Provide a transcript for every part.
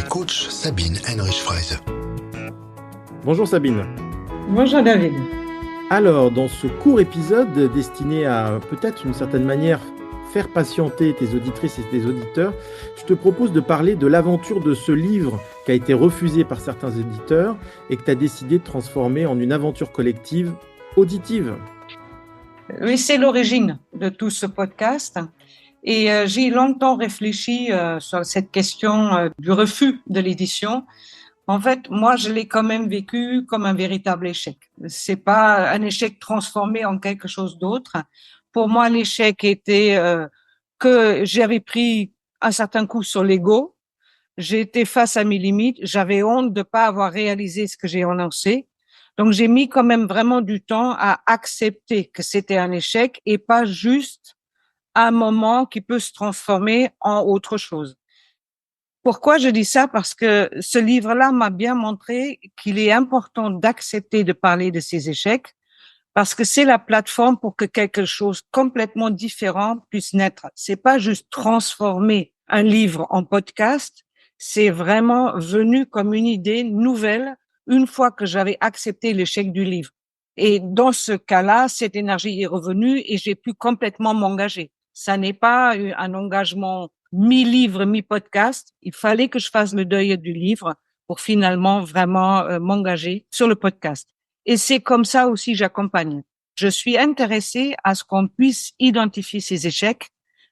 coach Sabine Henrich-Fraise. Bonjour Sabine. Bonjour David. Alors, dans ce court épisode destiné à, peut-être d'une certaine manière, faire patienter tes auditrices et tes auditeurs, je te propose de parler de l'aventure de ce livre qui a été refusé par certains éditeurs et que tu as décidé de transformer en une aventure collective auditive. Oui, c'est l'origine de tout ce podcast. Et j'ai longtemps réfléchi sur cette question du refus de l'édition. En fait, moi, je l'ai quand même vécu comme un véritable échec. C'est pas un échec transformé en quelque chose d'autre. Pour moi, l'échec était que j'avais pris un certain coup sur l'ego. J'étais face à mes limites. J'avais honte de pas avoir réalisé ce que j'ai annoncé. Donc, j'ai mis quand même vraiment du temps à accepter que c'était un échec et pas juste un moment qui peut se transformer en autre chose. Pourquoi je dis ça? Parce que ce livre-là m'a bien montré qu'il est important d'accepter de parler de ces échecs parce que c'est la plateforme pour que quelque chose complètement différent puisse naître. C'est pas juste transformer un livre en podcast, c'est vraiment venu comme une idée nouvelle une fois que j'avais accepté l'échec du livre. Et dans ce cas-là, cette énergie est revenue et j'ai pu complètement m'engager. Ça n'est pas un engagement mi-livre, mi-podcast. Il fallait que je fasse le deuil du livre pour finalement vraiment m'engager sur le podcast. Et c'est comme ça aussi j'accompagne. Je suis intéressée à ce qu'on puisse identifier ces échecs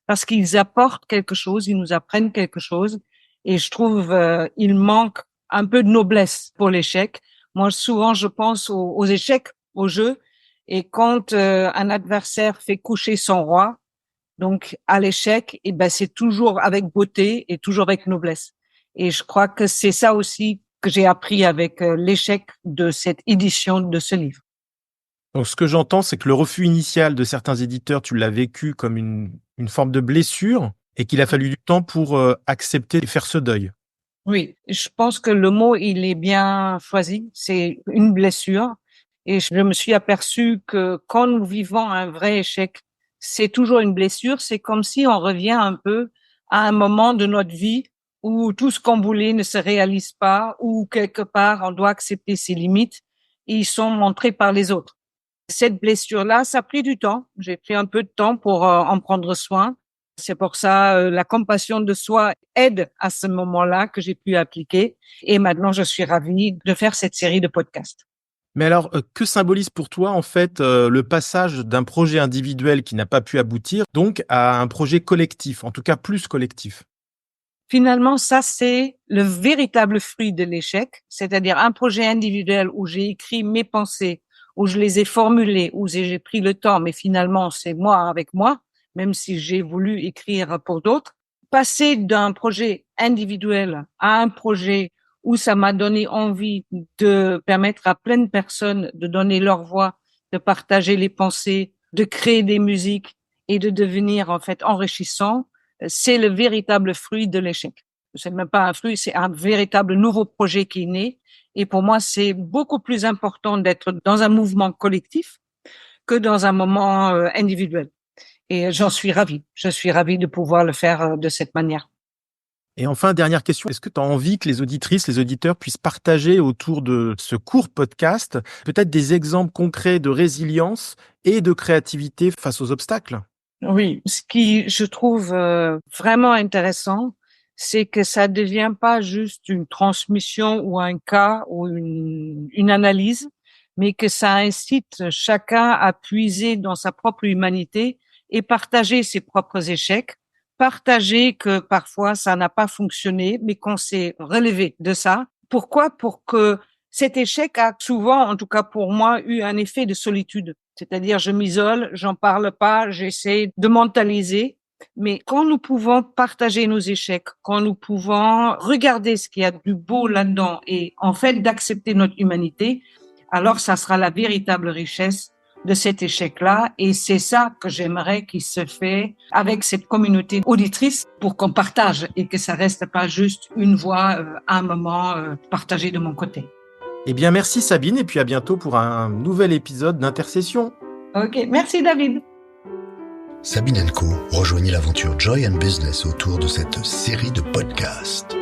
parce qu'ils apportent quelque chose, ils nous apprennent quelque chose. Et je trouve il manque un peu de noblesse pour l'échec. Moi, souvent, je pense aux échecs, au jeu. Et quand un adversaire fait coucher son roi, donc à l'échec, et ben c'est toujours avec beauté et toujours avec noblesse. Et je crois que c'est ça aussi que j'ai appris avec l'échec de cette édition de ce livre. Donc, ce que j'entends, c'est que le refus initial de certains éditeurs, tu l'as vécu comme une forme de blessure et qu'il a fallu du temps pour accepter et faire ce deuil. Oui, je pense que le mot, il est bien choisi. C'est une blessure. Et je me suis aperçue que quand nous vivons un vrai échec, c'est toujours une blessure. C'est comme si on revient un peu à un moment de notre vie où tout ce qu'on voulait ne se réalise pas, où quelque part on doit accepter ses limites et ils sont montrés par les autres. Cette blessure-là, ça a pris du temps. J'ai pris un peu de temps pour en prendre soin. C'est pour ça la compassion de soi aide à ce moment-là que j'ai pu appliquer. Et maintenant, je suis ravie de faire cette série de podcasts. Mais alors, que symbolise pour toi, en fait, le passage d'un projet individuel qui n'a pas pu aboutir, donc à un projet collectif, en tout cas plus collectif? Finalement, ça, c'est le véritable fruit de l'échec, c'est-à-dire un projet individuel où j'ai écrit mes pensées, où je les ai formulées, où j'ai pris le temps, mais finalement, c'est moi avec moi, même si j'ai voulu écrire pour d'autres. Passer d'un projet individuel à un projet où ça m'a donné envie de permettre à plein de personnes de donner leur voix, de partager les pensées, de créer des musiques et de devenir en fait enrichissant, c'est le véritable fruit de l'échec. C'est même pas un fruit, c'est un véritable nouveau projet qui est né. Et pour moi, c'est beaucoup plus important d'être dans un mouvement collectif que dans un moment individuel. Et j'en suis ravie. Je suis ravie de pouvoir le faire de cette manière. Et enfin, dernière question, est-ce que tu as envie que les auditrices, les auditeurs puissent partager autour de ce court podcast peut-être des exemples concrets de résilience et de créativité face aux obstacles? Oui, ce qui je trouve vraiment intéressant, c'est que ça devient pas juste une transmission ou un cas ou une analyse, mais que ça incite chacun à puiser dans sa propre humanité et partager ses propres échecs, partager que parfois ça n'a pas fonctionné, mais qu'on s'est relevé de ça. Pourquoi? Pour que cet échec a souvent, en tout cas pour moi, eu un effet de solitude. C'est-à-dire, je m'isole, j'en parle pas, j'essaie de mentaliser. Mais quand nous pouvons partager nos échecs, quand nous pouvons regarder ce qu'il y a de beau là-dedans et en fait d'accepter notre humanité, alors ça sera la véritable richesse de cet échec-là. Et c'est ça que j'aimerais qu'il se fait avec cette communauté auditrice pour qu'on partage et que ça reste pas juste une voix à un moment partagée de mon côté. Eh bien, merci Sabine, et puis à bientôt pour un nouvel épisode d'Intercession. Ok, merci David. Sabine & Co. rejoignit l'aventure Joy and Business autour de cette série de podcasts.